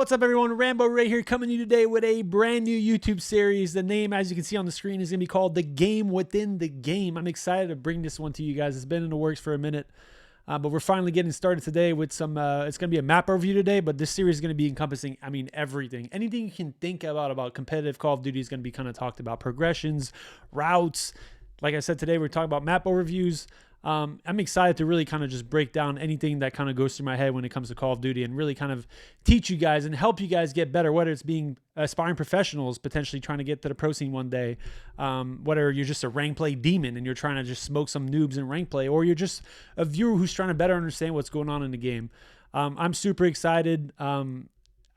What's up, everyone? Rambo Ray here, coming to you today with a brand new YouTube series. The name, as you can see on the screen, is going to be called The Game Within the Game. I'm excited to bring this one to you guys. It's been in the works for a minute, but we're finally getting started today with some, it's going to be a map overview today, but this series is going to be encompassing, everything. Anything you can think about competitive Call of Duty is going to be kind of talked about. Progressions, routes. Like I said, today we're talking about map overviews. I'm excited to really kind of just break down anything that kind of goes through my head when it comes to Call of Duty and really kind of teach you guys and help you guys get better, whether it's being aspiring professionals, potentially trying to get to the pro scene one day, whether you're just a rank play demon and you're trying to just smoke some noobs in rank play, or you're just a viewer who's trying to better understand what's going on in the game. I'm super excited.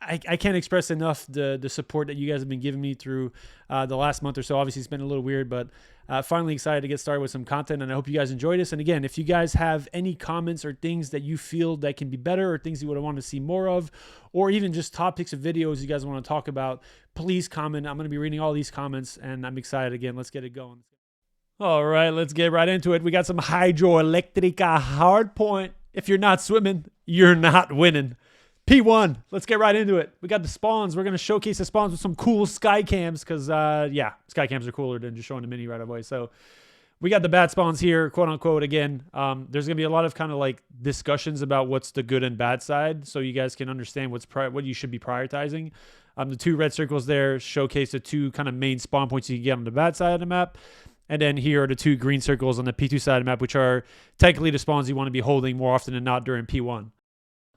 I can't express enough the support that you guys have been giving me through the last month or so. Obviously, it's been a little weird, but finally excited to get started with some content, and I hope you guys enjoy this. And again, if you guys have any comments or things that you feel that can be better, or things you would want to see more of, or even just topics of videos you guys want to talk about, please comment. I'm going to be reading all these comments, and I'm excited. Again, let's get it going. All right, let's get right into it. We got some Hydroelectrica Hardpoint. If you're not swimming, you're not winning. P1, let's get right into it. We got the spawns. We're going to showcase the spawns with some cool sky cams because, yeah, sky cams are cooler than just showing the mini right away. So we got the bad spawns here, quote unquote. Again, there's going to be a lot of kind of like discussions about what's the good and bad side so you guys can understand what you should be prioritizing. The two red circles there showcase the two kind of main spawn points you can get on the bad side of the map. And then here are the two green circles on the P2 side of the map, which are technically the spawns you want to be holding more often than not during P1.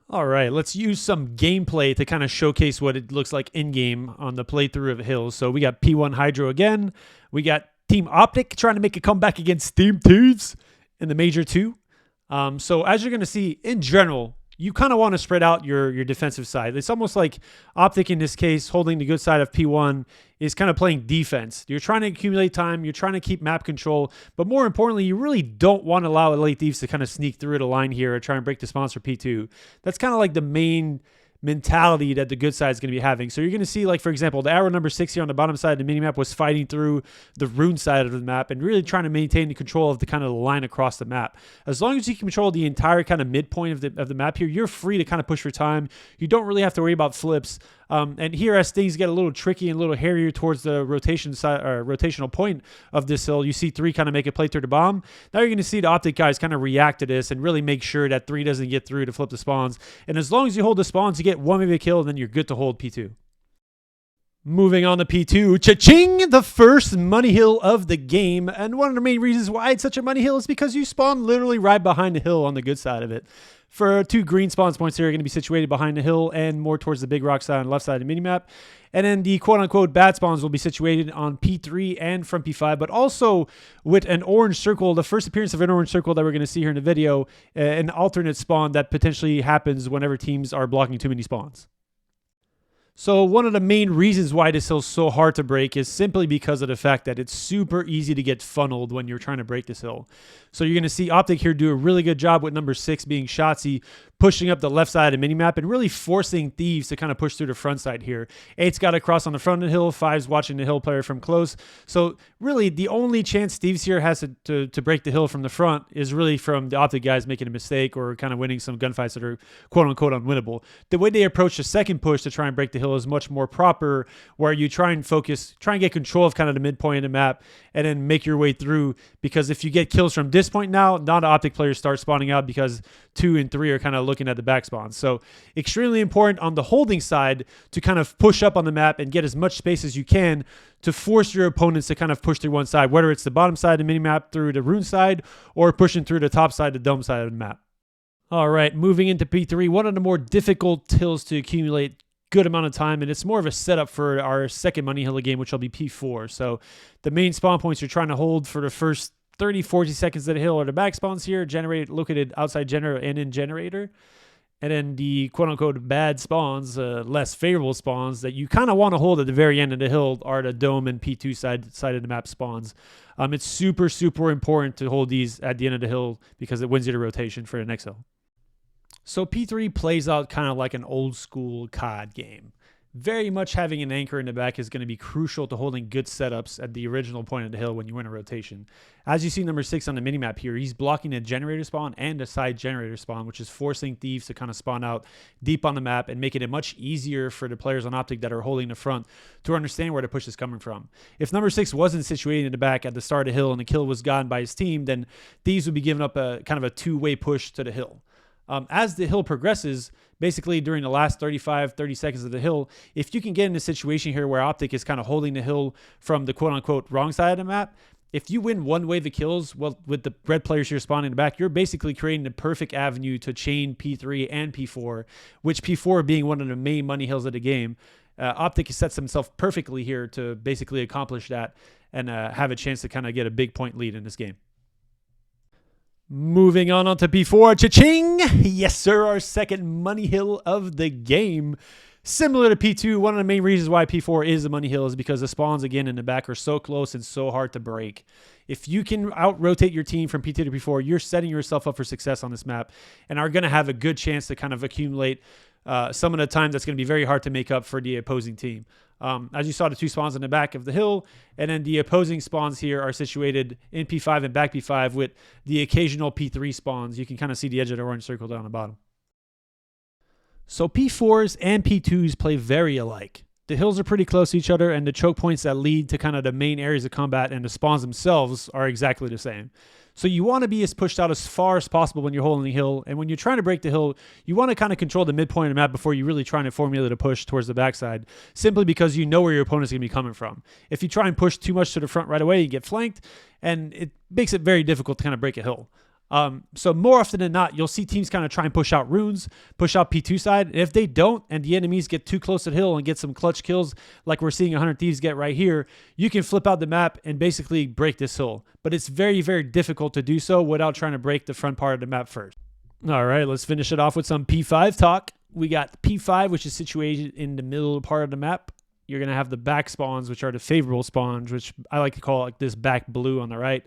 All right, let's use some gameplay to kind of showcase what it looks like in-game on the playthrough of Hills. So we got P1 Hydro again. We got Team Optic trying to make a comeback against Team Thieves in the Major 2. So as you're going to see, in general, you kind of want to spread out your defensive side. It's almost like Optic, in this case, holding the good side of P1, is kind of playing defense. You're trying to accumulate time. You're trying to keep map control. But more importantly, you really don't want to allow Elite Thieves to kind of sneak through the line here or try and break the spawns for P2. That's kind of like the main mentality that the good side is going to be having. So you're going to see, like, for example, the arrow number 6 here on the bottom side of the minimap was fighting through the rune side of the map and really trying to maintain the control of the kind of the line across the map. As long as you control the entire kind of midpoint of the map here, you're free to kind of push for time. You don't really have to worry about flips. And here, as things get a little tricky and a little hairier towards the rotation side, or rotational point of this hill, you see 3 kind of make a play through the bomb. Now you're going to see the Optic guys kind of react to this and really make sure that 3 doesn't get through to flip the spawns. And as long as you hold the spawns, you get 1 maybe a kill, and then you're good to hold P2. Moving on to P2, cha-ching, the first money hill of the game. And one of the main reasons why it's such a money hill is because you spawn literally right behind the hill on the good side of it. For 2 green spawns points here are going to be situated behind the hill and more towards the big rock side on the left side of the minimap. And then the quote-unquote bad spawns will be situated on P3 and from P5, but also with an orange circle, the first appearance of an orange circle that we're going to see here in the video, an alternate spawn that potentially happens whenever teams are blocking too many spawns. So one of the main reasons why this hill is so hard to break is simply because of the fact that it's super easy to get funneled when you're trying to break this hill. So you're going to see Optic here do a really good job with number 6 being Shotzzy, pushing up the left side of the minimap and really forcing Thieves to kind of push through the front side here. 8's got to cross on the front of the hill, 5's watching the hill player from close. So really the only chance Thieves here has to break the hill from the front is really from the Optic guys making a mistake or kind of winning some gunfights that are quote-unquote unwinnable. The way they approach the second push to try and break the hill is much more proper, where you try and get control of kind of the midpoint of the map and then make your way through, because if you get kills from this point now the Optic players start spawning out because 2 and 3 are kind of looking at the back spawns. So extremely important on the holding side to kind of push up on the map and get as much space as you can to force your opponents to kind of push through one side, whether it's the bottom side of the minimap through the rune side or pushing through the top side, the dome side of the map. All right, moving into P3, one of the more difficult hills to accumulate good amount of time, and it's more of a setup for our second money hill game, which will be P4. So the main spawn points you're trying to hold for the first 30-40 seconds of the hill are the back spawns here, located outside generator and in generator. And then the quote-unquote bad spawns, less favorable spawns that you kind of want to hold at the very end of the hill are the dome and P2 side of the map spawns. It's super, super important to hold these at the end of the hill because it wins you the rotation for the next hill. So P3 plays out kind of like an old school COD game. very much having an anchor in the back is going to be crucial to holding good setups at the original point of the hill when you win a rotation. As you see number 6 on the minimap here, he's blocking a generator spawn and a side generator spawn, which is forcing thieves to kind of spawn out deep on the map and making it much easier for the players on Optic that are holding the front to understand where the push is coming from. If number 6 wasn't situated in the back at the start of the hill and the kill was gotten by his team, then thieves would be giving up a kind of a two-way push to the hill. As the hill progresses, basically during the last 30 seconds of the hill, if you can get in a situation here where Optic is kind of holding the hill from the quote-unquote wrong side of the map, if you win one wave of kills, well, with the red players here spawning in the back, you're basically creating the perfect avenue to chain P3 and P4, which P4 being one of the main money hills of the game. Optic sets himself perfectly here to basically accomplish that and have a chance to kind of get a big point lead in this game. Moving on to P4, cha-ching! Yes, sir, our second money hill of the game. Similar to P2, one of the main reasons why P4 is a money hill is because the spawns, again, in the back are so close and so hard to break. If you can out-rotate your team from P2 to P4, you're setting yourself up for success on this map and are going to have a good chance to kind of accumulate some of the time that's going to be very hard to make up for the opposing team. As you saw, the two spawns in the back of the hill, and then the opposing spawns here are situated in P5 and back P5 with the occasional P3 spawns. You can kind of see the edge of the orange circle down the bottom. So P4s and P2s play very alike. The hills are pretty close to each other, and the choke points that lead to kind of the main areas of combat and the spawns themselves are exactly the same. So you want to be as pushed out as far as possible when you're holding the hill, and when you're trying to break the hill, you want to kind of control the midpoint of the map before you really trying to formulate a push towards the backside, simply because you know where your opponent's going to be coming from. If you try and push too much to the front right away, you get flanked, and it makes it very difficult to kind of break a hill. So more often than not, you'll see teams kind of try and push out runes, push out P2 side. And if they don't, and the enemies get too close to the hill and get some clutch kills, like we're seeing 100 Thieves get right here, you can flip out the map and basically break this hill. But it's very, very difficult to do so without trying to break the front part of the map first. All right, let's finish it off with some P5 talk. We got P5, which is situated in the middle part of the map. You're going to have the back spawns, which are the favorable spawns, which I like to call like this back blue on the right.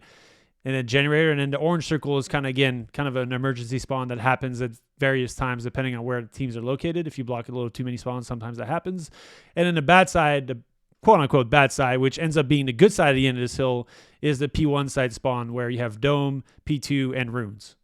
And then generator, and then the orange circle is kind of, again, kind of an emergency spawn that happens at various times depending on where the teams are located. If you block a little too many spawns, sometimes that happens. And then the bad side, the quote-unquote bad side, which ends up being the good side at the end of this hill, is the P1 side spawn where you have Dome, P2, and Runes.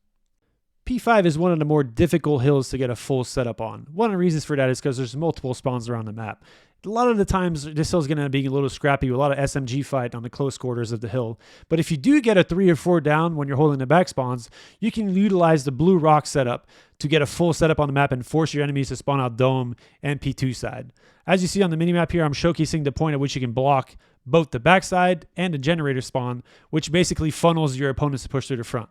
P5 is one of the more difficult hills to get a full setup on. One of the reasons for that is because there's multiple spawns around the map. A lot of the times, this hill is going to be a little scrappy with a lot of SMG fight on the close quarters of the hill. But if you do get a 3 or 4 down when you're holding the back spawns, you can utilize the blue rock setup to get a full setup on the map and force your enemies to spawn out Dome and P2 side. As you see on the minimap here, I'm showcasing the point at which you can block both the backside and the generator spawn, which basically funnels your opponents to push through the front.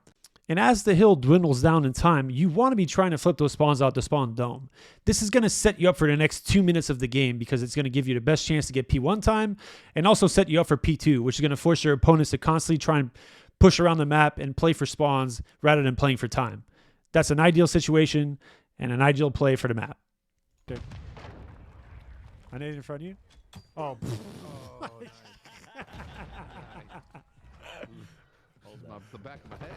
And as the hill dwindles down in time, you want to be trying to flip those spawns out to spawn Dome. This is going to set you up for the next 2 minutes of the game because it's going to give you the best chance to get P1 time and also set you up for P2, which is going to force your opponents to constantly try and push around the map and play for spawns rather than playing for time. That's an ideal situation and an ideal play for the map. Okay. I need it in front of you? Oh. Oh, nice. The back of my head.